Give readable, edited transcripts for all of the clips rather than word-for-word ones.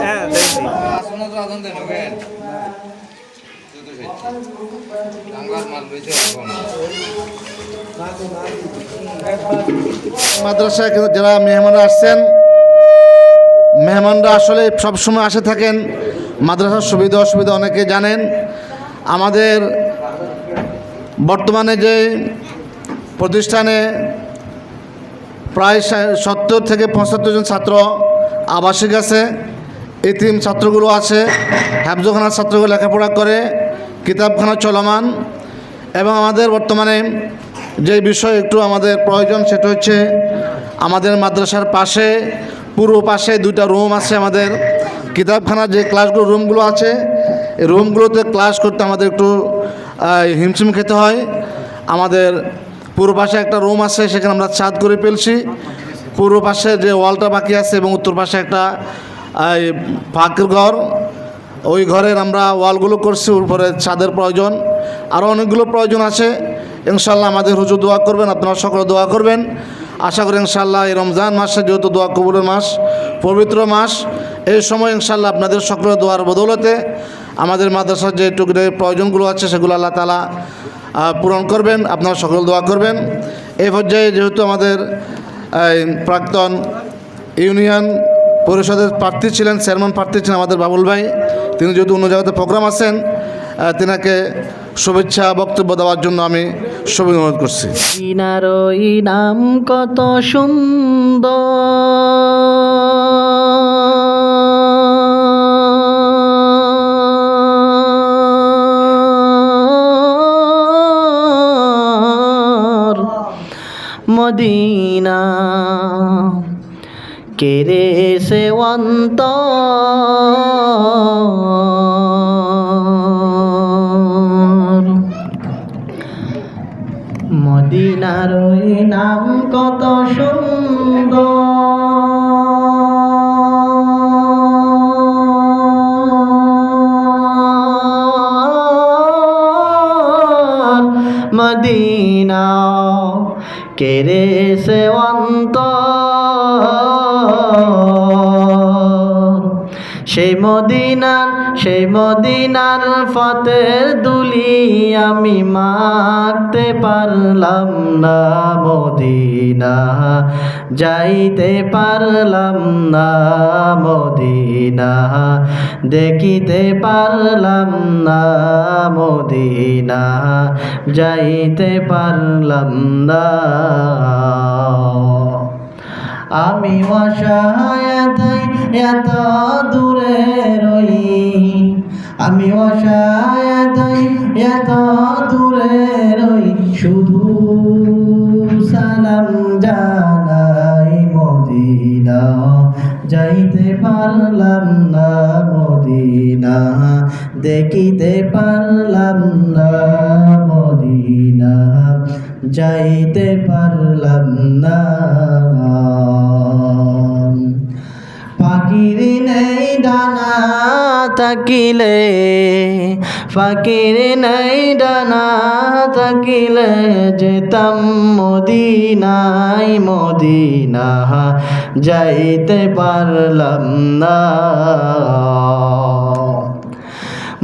হ্যাঁ দেখছি। মাদ্রাসায় যারা মেহমানরা আসছেন, মেহমানরা আসলে সবসময় আসে থাকেন। মাদ্রাসার সুবিধা অসুবিধা অনেকে জানেন। আমাদের বর্তমানে যে প্রতিষ্ঠানে প্রায় 70 থেকে 75 জন ছাত্র আবাসিক আছে, এতিম ছাত্রগুলো আছে, হেফজখানার ছাত্রগুলো লেখাপড়া করে, কিতাবখানা চলমান। এবং আমাদের বর্তমানে যে বিষয় একটু আমাদের প্রয়োজন সেটা হচ্ছে আমাদের মাদ্রাসার পাশে, পূর্ব পাশে 2টা রুম আছে। আমাদের কিতাবখানার যে ক্লাসগুলো রুমগুলো আছে, এই রুমগুলোতে ক্লাস করতে আমাদের একটু হিমশিম খেতে হয়। আমাদের পূর্ব পাশে একটা রুম আছে, সেখানে আমরা ছাদ করে ফেলছি। পূর্ব পাশে যে ওয়ালটা বাকি আছে এবং উত্তর পাশে একটা ফাঁকের ঘর, ওই ঘরের আমরা ওয়ালগুলো করছি। উপরে ছাদের প্রয়োজন, আরও অনেকগুলো প্রয়োজন আছে। ইনশাল্লাহ আমাদের হুজুর দোয়া করবেন, আপনারা সকলে দোয়া করবেন। আশা করি ইনশাল্লাহ এই রমজান মাসে, যেহেতু দোয়া কবুলের মাস, পবিত্র মাস, এই সময় ইনশাল্লাহ আপনাদের সকলের দোয়ার বদৌলতে আমাদের মাদ্রাসার যে টুকরে প্রয়োজনগুলো আছে সেগুলো আল্লাহ তাআলা পূরণ করবেন। আপনারা সকল দোয়া করবেন। এই পর্যায়ে যেহেতু আমাদের প্রাক্তন ইউনিয়ন পরিষদের প্রার্থী ছিলেন, চেয়ারম্যান প্রার্থী ছিলেন আমাদের বাবুল ভাই, তিনি যেহেতু অন্য জায়গাতে প্রোগ্রাম আছেন, তিনাকে শুভেচ্ছা বক্তব্য দেওয়ার জন্য আমি শুভেচ্ছা অনুরোধ করছি। মদিনারই নাম কত সুন্দর মদিনা কেরে সে অন্তর। মদিনার ওই নাম কত সুন্দর মদিনা কেরে সে অন্তর। সেই মদিনার ফতের দুলি আমি মাখতে পারলাম না, মদিনা যাইতে পারলাম না, মদিনা দেখিতে পারলাম না, মদিনা যাইতে পারলাম না। আমি অসহায় এত দূরে রই, আমি অসহায় এত দূরে রই, শুধু সালাম জানাই, মদিনা যাইতে পারলাম না, মদিনা দেখিতে পারলাম না, মদিনা যাইতে পারলাম না। পাখির নেই ডানা থাকিলে, পাখির নেই ডানা থাকিলে যেতাম মদিনায়, মদিনা যাইতে পারলাম না।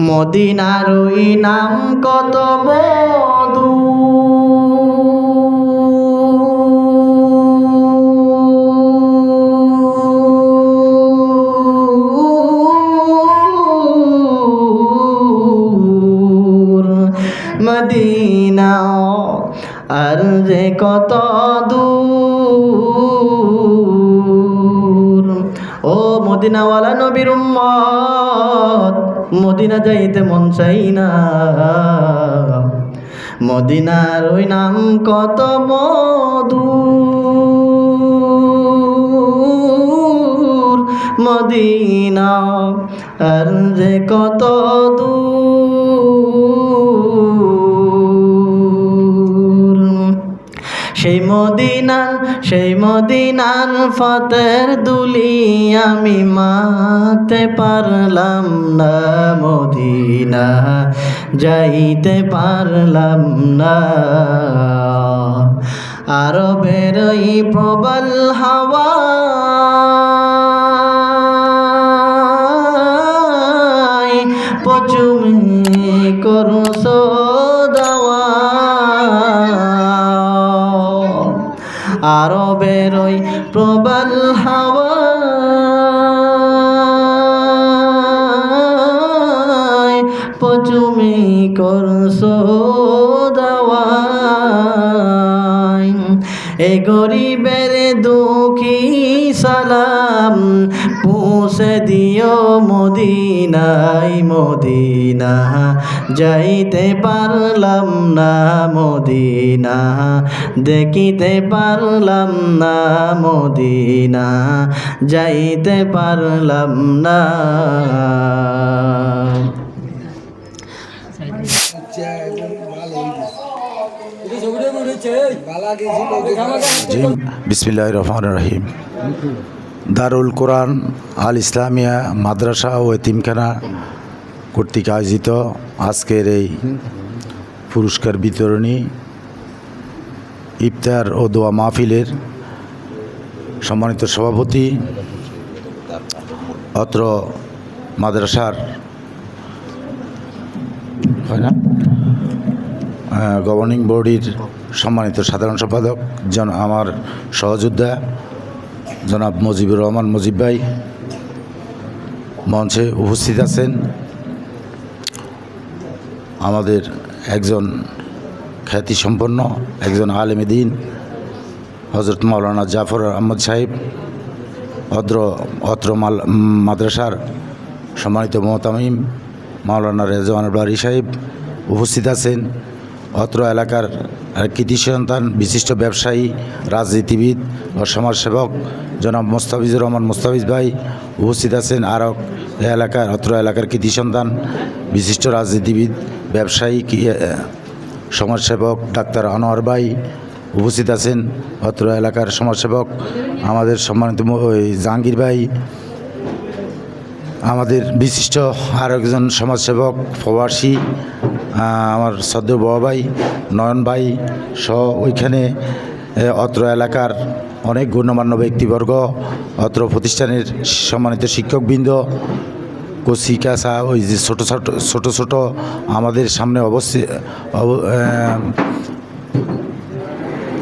মদিনার ওই নাম কত মধু, মদিনা আর যে কত দূর। ও মদিনাওয়ালা নবীর উম্মত, মদিনা যাইতে মন চাই না। মদিনার ওই নাম কত মধুর, মদিনা আর যে কত দূর। সেই মদিনার ফতের দুলি আমি মাখতে পারলাম না, মদিনা যাইতে পারলাম না। আরবের ওই প্রবল হাওয়া গরিবের দুঃখী সালাম পৌঁছে দিও মদিনায় মদিনা যাইতে পারলাম না মদিনা দেখিতে পারলাম না মদিনা যাইতে পারলাম না। বিসমিল্লাহির রহমানির রহিম। দারুল কোরআন আল ইসলামিয়া মাদ্রাসা ও এতিমখানা কর্তৃক আয়োজিত আজকের এই পুরস্কার বিতরণী ইফতার ও দোয়া মাহফিলের সম্মানিত সভাপতি, অত্র মাদ্রাসার হয় না গভর্নিং বডির সম্মানিত সাধারণ সম্পাদক আমার সহযোদ্ধা জনাব মুজিবুর রহমান মুজিব ভাই মঞ্চে উপস্থিত আছেন। আমাদের একজন খ্যাতিসম্পন্ন একজন আলেমে দ্বীন হযরত মাওলানা জাফর আহমদ সাহেব, অত্র মাদ্রাসার সম্মানিত মুহতামিম মাওলানা রেজওয়ান বারী সাহেব উপস্থিত আছেন। অত্র এলাকার কৃতি সন্তান বিশিষ্ট ব্যবসায়ী, রাজনীতিবিদ ও সমাজসেবক জনাব মোস্তাফিজুর রহমান মোস্তাফিজ ভাই উপস্থিত আছেন। আরও অত্র এলাকার কৃতি সন্তান বিশিষ্ট রাজনীতিবিদ, ব্যবসায়ী, সমাজসেবক ডাক্তার আনোয়ার ভাই উপস্থিত আছেন। অত্র এলাকার সমাজসেবক আমাদের সম্মানিত জাহাঙ্গীর ভাই, আমাদের বিশিষ্ট আরও একজন সমাজসেবক প্রবাসী আমার শ্রদ্ধেয় বাবা ভাই নয়ন ভাই সহ ওইখানে অত্র এলাকার অনেক গণ্যমান্য ব্যক্তিবর্গ, অত্র প্রতিষ্ঠানের সম্মানিত শিক্ষকবৃন্দ, কচি কাঁচা ওই যে ছোটো ছোটো আমাদের সামনে অবস্থিত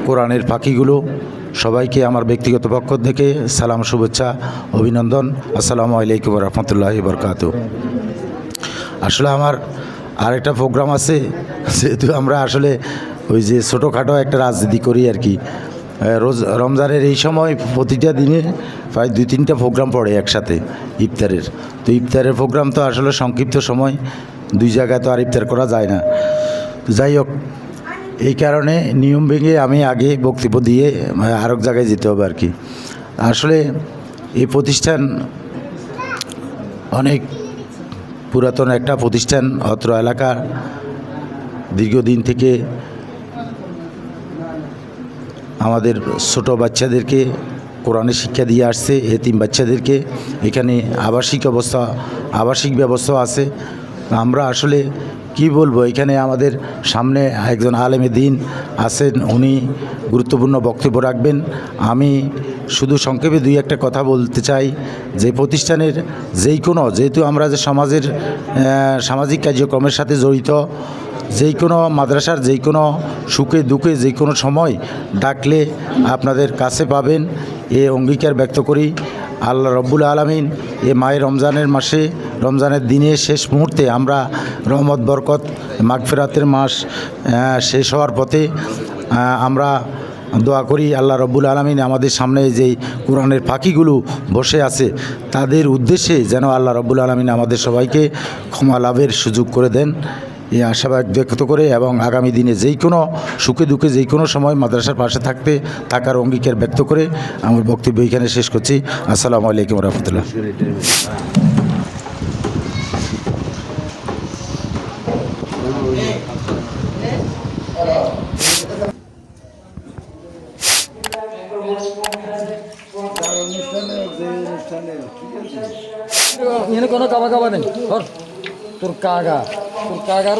কোরআনের পাখিগুলো, সবাইকে আমার ব্যক্তিগত পক্ষ থেকে সালাম, শুভেচ্ছা, অভিনন্দন। আসসালামু আলাইকুম রহমতুল্লাহি বরকাতুহু। আসলে আমার আরেকটা প্রোগ্রাম আছে, যেহেতু আমরা আসলে ওই যে ছোটোখাটো একটা রাজনীতি করি আর কি। রমজানের এই সময় প্রতিটা দিনে প্রায় 2-3টা প্রোগ্রাম পড়ে একসাথে ইফতারের। তো ইফতারের প্রোগ্রাম তো আসলে সংক্ষিপ্ত সময়, 2 জায়গায় তো আর ইফতার করা যায় না। যাই হোক, এই কারণে নিয়ম ভেঙে আমি আগে বক্তব্য দিয়ে আরেক জায়গায় যেতে হবে আর কি। আসলে এই প্রতিষ্ঠান অনেক পুরাতন একটা প্রতিষ্ঠান। অত্র এলাকার দীর্ঘদিন থেকে আমাদের ছোট বাচ্চাদেরকে কোরআনের শিক্ষা দিয়ে আসছে, এতিম বাচ্চাদেরকে। এখানে আবাসিক ব্যবস্থা আছে। আমরা আসলে কি বলবো, এখানে আমাদের সামনে একজন আলেমে দ্বীন আছেন, উনি গুরুত্বপূর্ণ বক্তব্য রাখবেন। আমি শুধু সংক্ষেপে 2-1টা কথা বলতে চাই যে প্রতিষ্ঠানের যেহেতু আমরা যে সামাজিক কার্যক্রমের সাথে জড়িত, যেই কোনো মাদ্রাসার যেই কোনো সুখে দুঃখে যে কোনো সময় ডাকলে আপনাদের কাছে পাবেন, এ অঙ্গীকার ব্যক্ত করি। আল্লাহ রব্বুল আলামিন এ মায়ের রমজানের মাসে, রমজানের দিনে শেষ মুহূর্তে আমরা রহমত বরকত মাগফিরাতের মাস শেষ হওয়ার পথে আমরা দোয়া করি আল্লাহ রব্বুল আলামিন আমাদের সামনে যেই কোরআনের পাখিগুলো বসে আছে তাদের উদ্দেশ্যে যেন আল্লাহ রব্বুল আলামিন আমাদের সবাইকে ক্ষমা লাভের সুযোগ করে দেন, এই আশাবাদ ব্যক্ত করে এবং আগামী দিনে যেই কোনো সুখে দুঃখে যেই কোনো সময় মাদ্রাসার পাশে থাকার অঙ্গীকার ব্যক্ত করে আমার বক্তব্য এখানে শেষ করছি। আসসালামু আলাইকুম রহমতুল্লাহ। এখানে কোনো কাবা নেই, তোর কাগার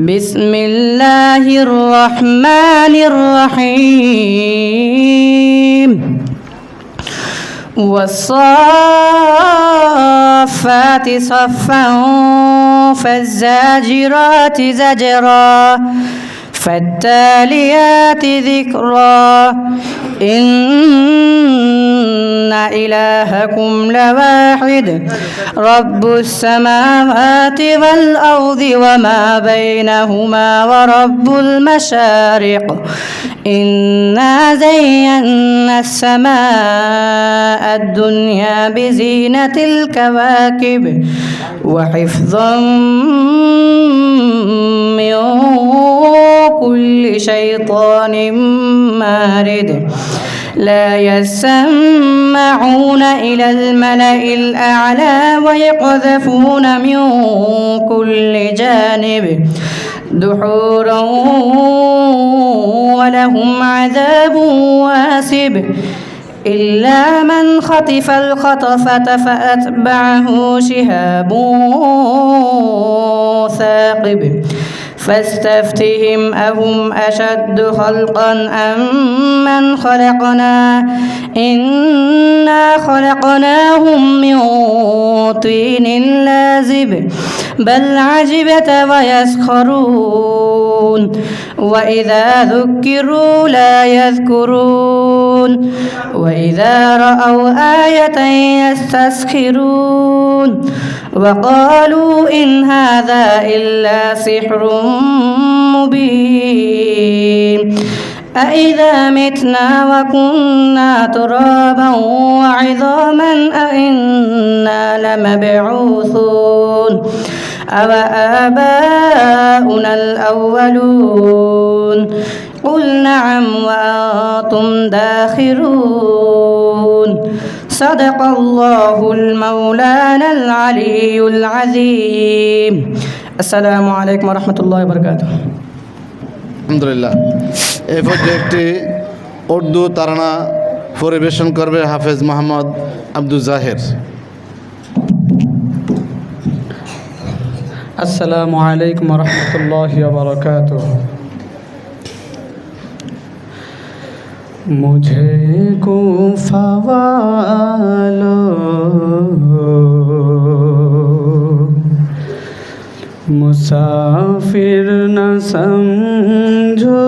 বিসমিল্লাহির রহমানির রহিম والصافات صفا فالزاجرات زجرا فالتاليات ذكرا إن إلهكم لواحد رب السماوات والأرض وما بينهما ورب المشارق إنا زينا السماء الدنيا بزينة الكواكب وحفظا من كل شيطان مارد لا يسمعون إلى الملأ الأعلى ويقذفون من كل جانب دحورا ولهم عذاب واسب إلا من خطف الخطفة فأتبعه شهاب ثاقب فاستفتهم أهم أشد خلقا أم من خلقنا إنا خلقناهم من طين لازب بل عجبت ويسخرون وإذا ذكروا لا يذكرون وإذا رأوا آية يستسخرون وقالوا إن هذا إلا سحر مبين أإذا متنا وكنا ترابا وعظاما أإنا لمبعوثون أوآباؤنا الأولون قل نعم وأنتم داخرون صدق الله المولانا العلي العظيم السلام عليكم ورحمة الله وبركاته আলহামদুলিল্লাহ। এই পর্যায়ে একটি উর্দু তারানা পরিবেশন করবে হাফেজ মোহাম্মদ আব্দুল জাহের। अस्सलामु अलैकुम वरहमतुल्लाहि वबरकातुह। मुझे कूफा वालों मुसाफिर न समझो,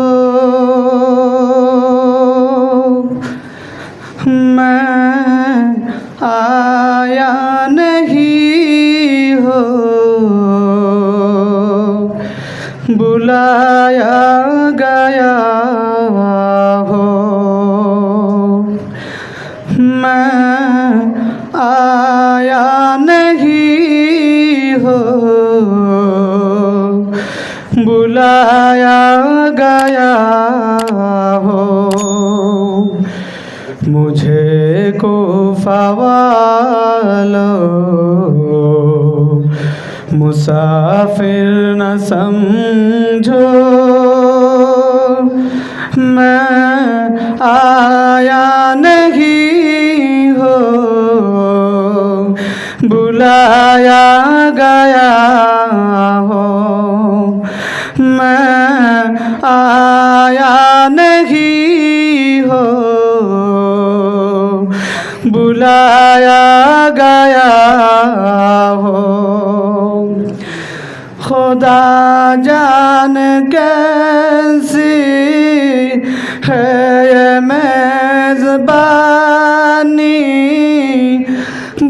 मैं आया नहीं हो बुलाया गया हो, मैं आया नहीं हो बुलाया गया हो। मुझे कूफा वालों मुसाफिर न समझो, मैं आया नहीं हो बुलाया गया हो, मैं आया नहीं हो बुलाया गया हो। खुदा जान कैसी है ये मेज़बानी,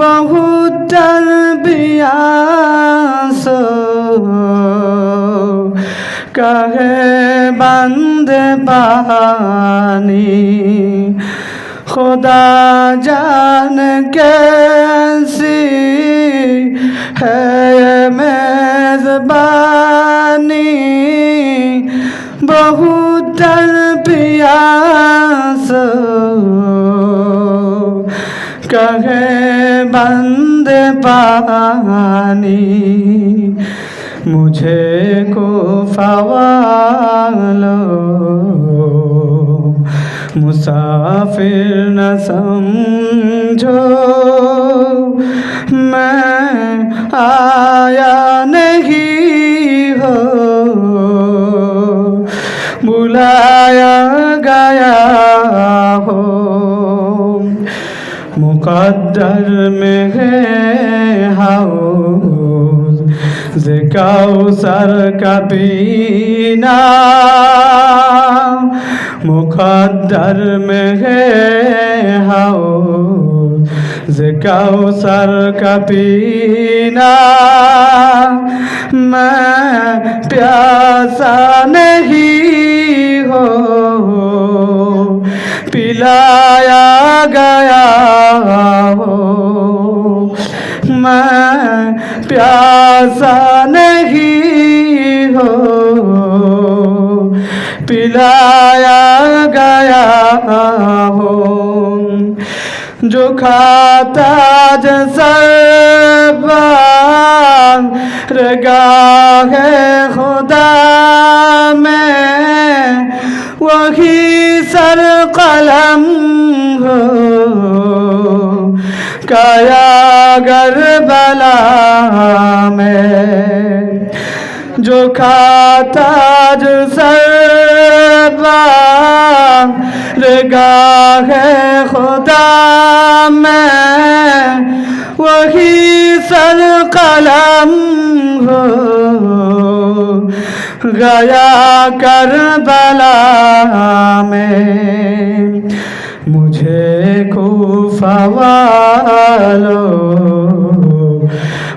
बहुत तरबियासो कहे बंद पानी। खुदा जान कैसी है ये मेज़बानी, बहुत तरबियासो कहे बंद पानी। मुझे कूफा वालों मुसाफिर न समझो, मैं आया नहीं हो बुलाया गया हो। मुक़द्दर में है हाउस যে কাউসার का पीना मुकद्दर में है हाओ जे काउसर का पीना मैं प्यासा नहीं हो पिलाया गया हो मैं प्यासा नहीं हो पिलाया गया हो जो खाता जज़बान रगाह खुदा में वही सर कलम हो काया गरबला में जो खाता जो सरबान रगाह खुदा में वही सर कलम हो गया करबला में मुझे कूफा वालों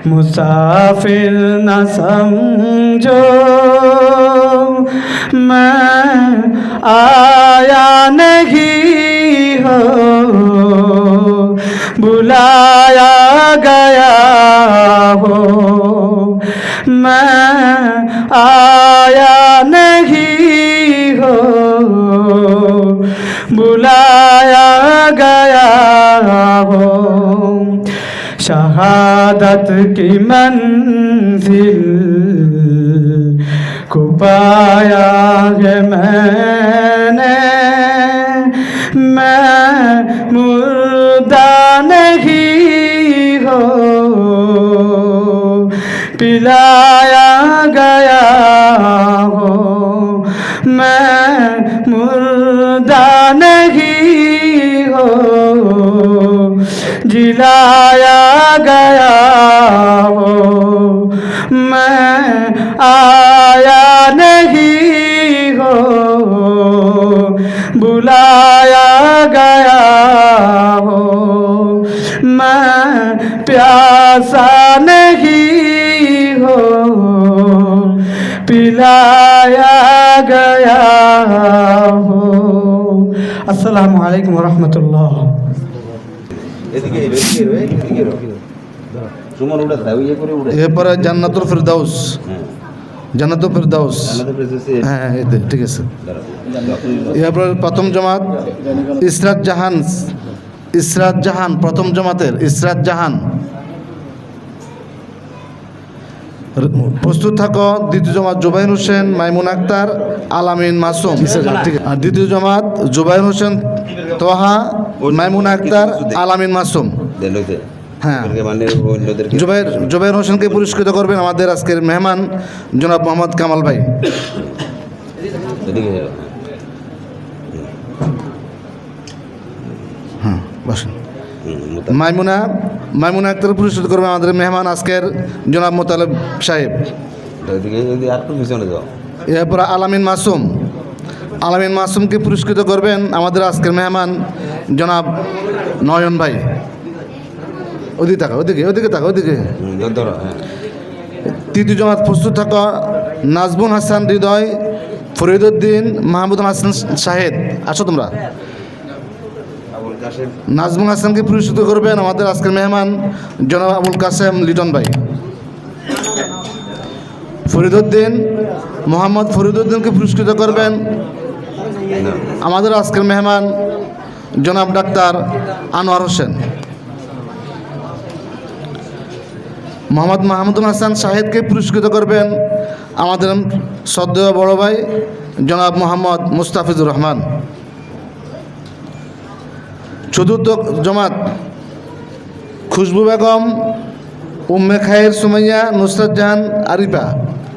मुसाफिर न समझो मैं आया नहीं हो बुलाया गया हो मैं आया नहीं हो बुलाया गया हो शहादत की मंजिल को पाया है मैंने मैं मुर्दा नहीं हो पिलाया गया हो मैं मुर्दा नहीं हो जिलाया गया हो मैं आया नहीं हो बुलाया गया हो मैं प्यासा नहीं हो पिलाया गया हो। अस्सलामु अलैकुम वरहमतुल्लाह। এরপরে জান্নাতুল ফিরদাউস জান্নাতুল ফিরদাউস হ্যাঁ ঠিক আছে। এরপরে প্রথম জামাত ইসরাত জাহান প্রথম জামাতের ইসরাত জাহান প্রস্তুত থাকো। দ্বিতীয় জামাত জুবাইর হোসেন, মাইমুন আক্তার, আলামিন মাসুম। আর দ্বিতীয় জামাত জুবাইর হোসেন, তোহা, মাইমুন আক্তার, আলামিন মাসুম। হ্যাঁ, জুবাইর হোসেনকে পুরস্কৃত করবেন আমাদের আজকের মেহমান জনাব মোহাম্মদ কামাল ভাই। হ্যাঁ বসেন। মাইমুনা আক্তার পুরস্কৃত করবেন আমাদের মেহমান আজকের জনাব মোতালেব সাহেব। এরপর আলামিন মাসুমকে পুরস্কৃত করবেন আমাদের আজকের মেহমান জনাব নয়ন ভাই। ওদিকে থাকা ওদিকে। তৃতীয় জামাত প্রস্তুত থাকা নাজবুল হাসান হৃদয়, ফরিদউদ্দিন, মাহমুদুল হাসান শাহেদ। আসো তোমরা। নাজমুল হাসানকে পুরস্কৃত করবেন আমাদের আজকের মেহমান জনাব আবুল কাসেম লিটন ভাই। মোহাম্মদ ফরিদউদ্দিনকে পুরস্কৃত করবেন আমাদের আজকের মেহমান জনাব ডাক্তার আনোয়ার হোসেন। মোহাম্মদ মাহমুদুল হাসান শাহেদকে পুরস্কৃত করবেন আমাদের শ্রদ্ধেয় বড় ভাই জনাব মোহাম্মদ মুস্তাফিজুর রহমান। চতুর্থ জামাত খুশবু বেগম, উম্মে খায়ের সুমাইয়া, নুসরাত জাহান আরিফা।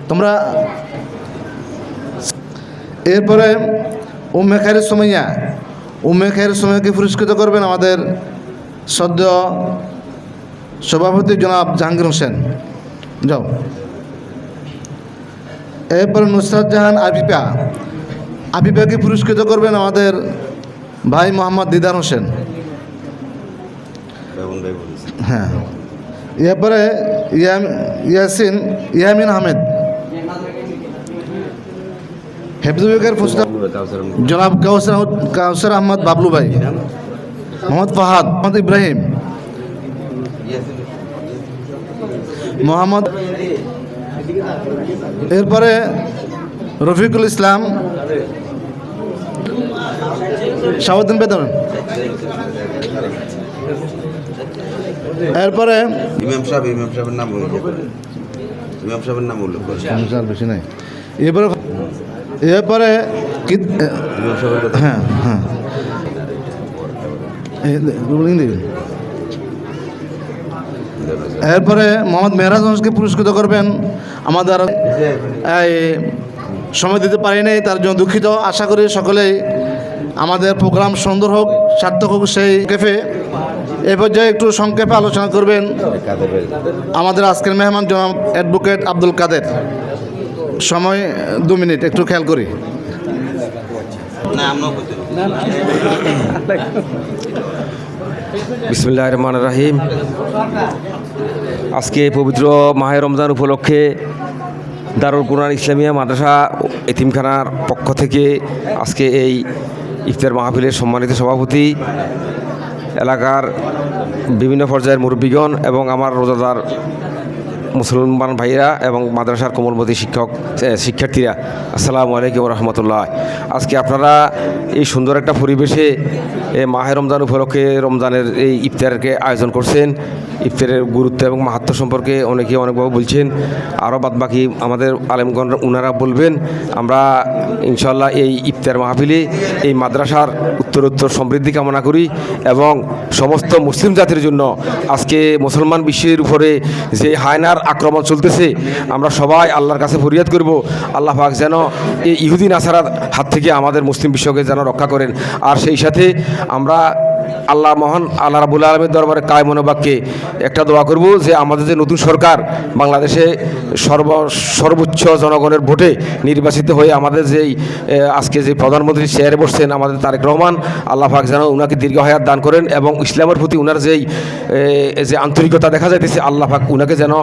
তোমরা এরপরে উম্মে খায়ের সুমাইয়াকে পুরস্কৃত করবেন আমাদের শ্রদ্ধেয় সভাপতি জনাব জাহাঙ্গীর হোসেন। যাও। এরপরে নুসরাত জাহান আফিফাকে পুরস্কৃত করবেন আমাদের ভাই মোহাম্মদ দিদার হোসেন। হ্যাঁ, এরপরে ইয়ামিন আহমেদ। হেফজুবিকের পুরস্কার জনাব কাউসার আহমদ বাবলু ভাই, মোহাম্মদ ফাহাদ, মোহাম্মদ ইব্রাহিম, মোহাম্মদ, এরপরে রফিকুল ইসলাম, শাহাবুদ্দিন বেদন, এরপরে ইমাম সাহেবের নাম উল্লেখ করে বেশি নাই। এরপরে হ্যাঁ হ্যাঁ এরপরে মোহাম্মদ মেহরাজ হোসেনকে পুরস্কৃত করবেন। আমাদের এই সময় দিতে পারি নাই, তার জন্য দুঃখিত। আশা করি সকলেই আমাদের প্রোগ্রাম সুন্দর হোক, সার্থক হোক সেই ক্যাফে। এ পর্যায়ে একটু সংক্ষেপে আলোচনা করবেন আমাদের আজকের মেহমান জনাব অ্যাডভোকেট আব্দুল কাদের। সময় 2 মিনিট, একটু খেয়াল করি। বিসমিল্লাহির রহমানির রহিম। আজকে পবিত্র মাহে রমজান উপলক্ষে দারুল কুরআন ইসলামিয়া মাদ্রাসা এতিমখানার পক্ষ থেকে আজকে এই ইফতার মাহফিলের সম্মানিত সভাপতি, এলাকার বিভিন্ন পর্যায়ের মুরব্বীগণ এবং আমার রোজাদার মুসলমান ভাইরা এবং মাদ্রাসার কোমলমতি শিক্ষার্থীরা, আসসালামু আলাইকুম রহমতুল্লাহ। আজকে আপনারা এই সুন্দর একটা পরিবেশে মাহে রমজান উপলক্ষে রমজানের এই ইফতারকে আয়োজন করছেন। ইফতারের গুরুত্ব এবং মাহাত্ম্য সম্পর্কে অনেকভাবে বলছেন, আরও বাদবাকি আমাদের আলেমগণ ওনারা বলবেন। আমরা ইনশাল্লাহ এই ইফতার মাহফিলে এই মাদ্রাসার উত্তরোত্তর সমৃদ্ধি কামনা করি এবং সমস্ত মুসলিম জাতির জন্য আজকে মুসলমান বিশ্বের উপরে যে হায়নার আক্রমণ চলতেছে, আমরা সবাই আল্লাহর কাছে ফরিয়াদ করব, আল্লাহ পাক যেন এই ইহুদি নাসারার হাত থেকে আমাদের মুসলিম বিশ্বকে যেন রক্ষা করেন। আর সেই সাথে আমরা মহান আল্লাহ রাব্বুল আলামিনের দরবারে কায় মনোবাক্যে একটা দোয়া করব যে আমাদের যে নতুন সরকার বাংলাদেশে সর্বোচ্চ জনগণের ভোটে নির্বাচিত হয়ে আমাদের যেই আজকে যে প্রধানমন্ত্রী চেয়ারে বসছেন আমাদের তারেক রহমান, আল্লাহ পাক যেন উনাকে দীর্ঘ হায়াত দান করেন এবং ইসলামের প্রতি উনার যে আন্তরিকতা দেখা যাইতেছে, আল্লাহ পাক উনাকে যেন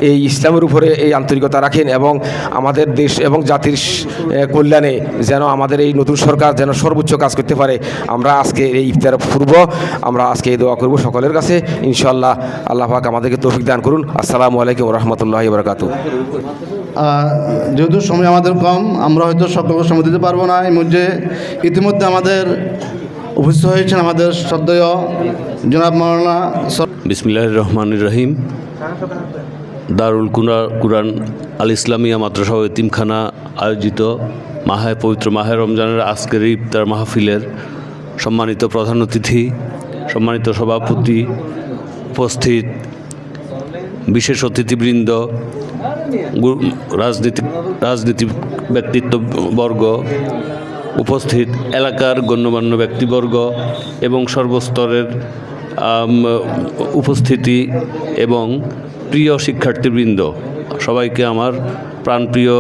এই ইসলামের উপরে এই আন্তরিকতা রাখেন এবং আমাদের দেশ এবং জাতির কল্যাণে যেন আমাদের এই নতুন সরকার যেন সর্বোচ্চ কাজ করতে পারে। আমরা আজকে এই ইফতার পূর্ব আমরা আজকে এই দোয়া করব সকলের কাছে, ইনশাআল্লাহ আল্লাহ পাক আমাদেরকে তৌফিক দান করুন। আসসালামু আলাইকুম রহমতুল্লাহি ওয়া বারাকাতুহু। যেহেতু সময় আমাদের কম, আমরা হয়তো সকলকে সময় দিতে পারবো না। এই মধ্যে ইতিমধ্যে আমাদের উপস্থিত হয়েছেন আমাদের শ্রদ্ধেয় জনাব মাওলানা বিসমিল্লাহির রহমানির রহিম। দারুল কুরআন আল ইসলামিয়া মাদ্রাসা ও এতিমখানা আয়োজিত পবিত্র মাহে রমজানের আজকের ইফতার মাহফিলের সম্মানিত প্রধান অতিথি, সম্মানিত সভাপতি, উপস্থিত বিশেষ অতিথিবৃন্দ, রাজনীতি ব্যক্তিত্ববর্গ, উপস্থিত এলাকার গণ্যমান্য ব্যক্তিবর্গ এবং সর্বস্তরের উপস্থিতি এবং প্রিয় শিক্ষার্থীবৃন্দ, সবাইকে আমার প্রাণপ্রিয়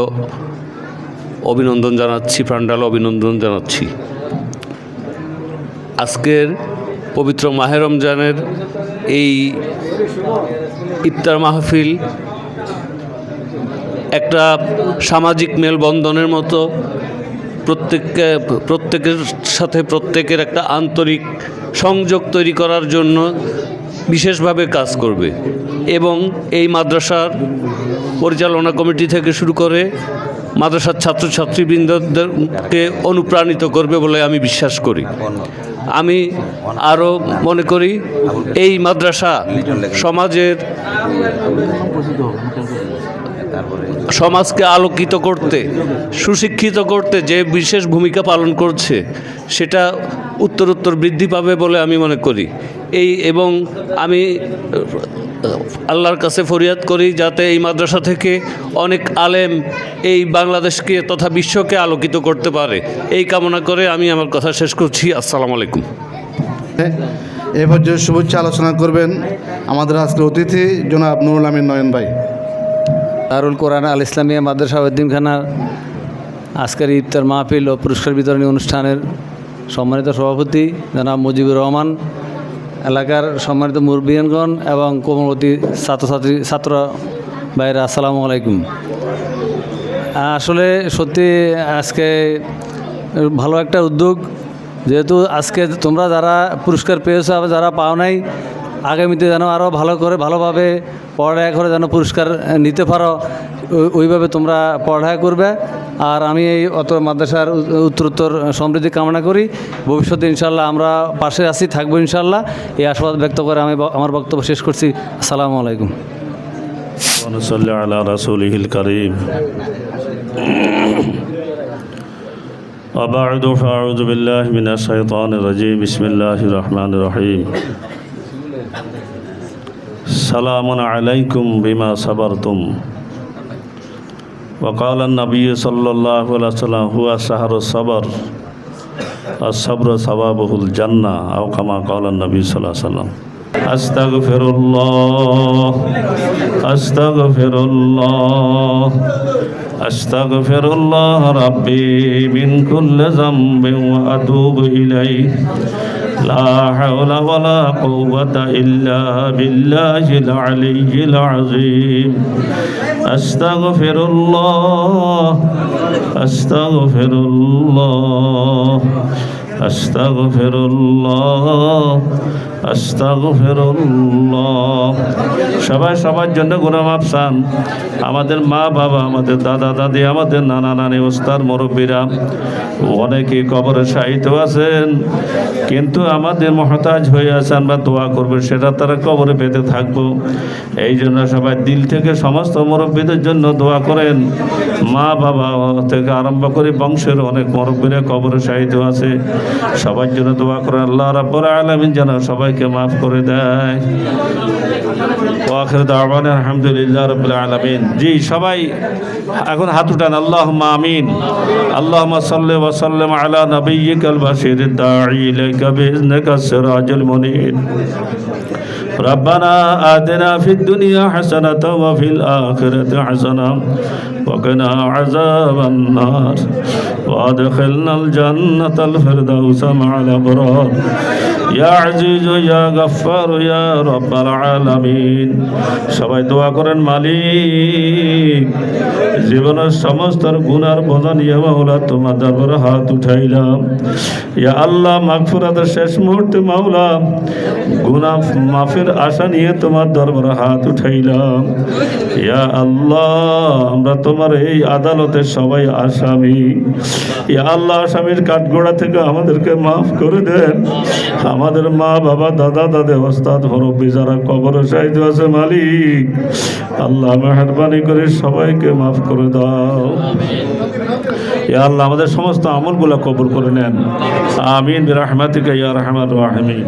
অভিনন্দন জানাচ্ছি, প্রাণঢাল অভিনন্দন জানাচ্ছি। আজকের পবিত্র মাহে রমজানের এই ইফতার মাহফিল একটা সামাজিক মেলবন্ধনের মতো, প্রত্যেকের সাথে প্রত্যেকের একটা আন্তরিক সংযোগ তৈরি করার জন্য বিশেষভাবে কাজ করবে এবং এই মাদ্রাসার পরিচালনা কমিটি থেকে শুরু করে মাদ্রাসার ছাত্রছাত্রীবৃন্দকে অনুপ্রাণিত করবে বলে আমি বিশ্বাস করি। আমি আরও মনে করি এই মাদ্রাসা সমাজকে আলোকিত করতে, সুশিক্ষিত করতে যে বিশেষ ভূমিকা পালন করছে সেটা উত্তরোত্তর বৃদ্ধি পাবে বলে আমি মনে করি। এবং আমি আল্লাহর কাছে ফরিয়াদ করি যাতে এই মাদ্রাসা থেকে অনেক আলেম এই বাংলাদেশকে তথা বিশ্বকে আলোকিত করতে পারে, এই কামনা করে আমি আমার কথা শেষ করছি। আসসালামু আলাইকুম। এ পর্যায়ে শুভেচ্ছা আলোচনা করবেন আমাদের আজকের অতিথি জনাব নুরুল আমিন নয়ন ভাই। দারুল কোরআন আল ইসলামিয়া মাদ্রাসা ও এতিমখানার আজকের ইফতার মাহফিল ও পুরস্কার বিতরণী অনুষ্ঠানের সম্মানিত সভাপতি জনাব মুজিবুর রহমান, এলাকার সম্মানিত মুরব্বিয়ানগণ এবং কোমলবতী ছাত্র ভাইরা, আসসালামু আলাইকুম। আসলে সত্যি আজকে ভালো একটা উদ্যোগ, যেহেতু আজকে তোমরা যারা পুরস্কার পেয়েছো আবার যারা পাও নাই, আগামীতে যেন আরও ভালো করে ভালোভাবে পড়ালেখা করে যেন পুরস্কার নিতে পারো, ওইভাবে তোমরা পড়ালেখা করবে। আর আমি এই মাদ্রাসার উত্তরোত্তর সমৃদ্ধি কামনা করি। ভবিষ্যতে ইনশাল্লাহ আমরা পাশে আছি, থাকবো ইনশাল্লাহ। এই আশীর্বাদ ব্যক্ত করে আমি আমার বক্তব্য শেষ করছি। আসসালামু আলাইকুম। ونصلي على رسوله الكريم وبعد فأعوذ بالله من الشيطان الرجيم بسم الله الرحمن الرحيم سلام عليكم بما صبرتم وقال النبي صلى الله عليه وسلم هو شهر الصبر الصبر ثوابه الجنة أو كما قال النبي صلى الله عليه وسلم أستغفر الله أستغفر الله أستغفر الله ربي من كل ذنب وأتوب إليه لا حول ولا قوة إلا بالله العلي العظيم أستغفر الله أستغفر الله أستغفر الله আস্তাগফিরুল্লাহ। সবাই সবার জন্য গুনাহ মাফ চান। আমাদের মা বাবা, আমাদের দাদা দাদি, আমাদের নানা নানি, ওস্তাদ মুরব্বীরা অনেকে কবরে শায়িত আছেন, কিন্তু আমাদের মহতাজ হয়ে আছেন বা দোয়া করবে, সেটা তারা কবরে পেতে থাকবো। এই জন্য সবাই দিল থেকে সমস্ত মুরব্বীদের জন্য দোয়া করেন। মা বাবা থেকে আরম্ভ করে বংশের অনেক মুরব্বীরা কবরে শায়িত আছে, সবার জন্য দোয়া করেন। আল্লাহ রাব্বুল আলামিন যেন সবাইকে মাফ করে দেয়। ওয়াখির দাওয়ানা আলহামদুলিল্লাহ রাব্বিল আলামিন। জি, সবাই এখন হাত উঠান। আল্লাহুম্মা আমিন। আল্লাহুম্মা সাল্লি ওয়া সাল্লিম আলা নাবিয়্যিকাল বাশিরিদ দাঈ ইলাইকা বিইذنিকা সিরাজুল মুনীর। ربنا آتنا في الدنيا حسنة وفي الآخرة حسنة وقنا عذاب النار وادخلنا الجنة الفردوس مع الأبرار يا عزيز يا غفار يا رب العالمين। সবাই দোয়া করেন। মালিক, জীবনের সমস্ত গুনার বোঝা নিয়ে মাওলা তোমার দরবারে হাত উঠাইলাম। ইয়া আল্লাহ, মাগফিরাতের শেষ মুহূর্তে মাওলা গুনাহ মাফের আশা নিয়ে তোমার দরবারে হাত উঠাইলাম। ইয়া আল্লাহ, আমরা তোমার এই আদালতে সবাই আসামি। ইয়া আল্লাহ, আসামির কাঠগোড়া থেকে আমাদেরকে মাফ করে দেন। আমাদের মা বাবা, দাদা দাদা, ওস্তাদ মুরব্বী যারা কবরে শায়িত আছে, মালিক আল্লাহ মেহেরবানি করে সবাইকে মাফ করে দাও। ইয়া আল্লাহ, আমাদের সমস্ত আমলগুলো কবুল করে নেন। আমিন বিরহমাতিকা ইয়া আরহামার রাহিমিন।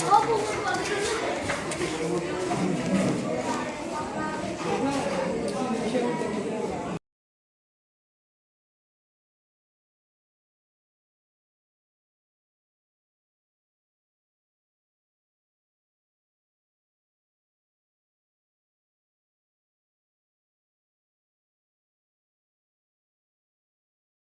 সর্বোচ্চ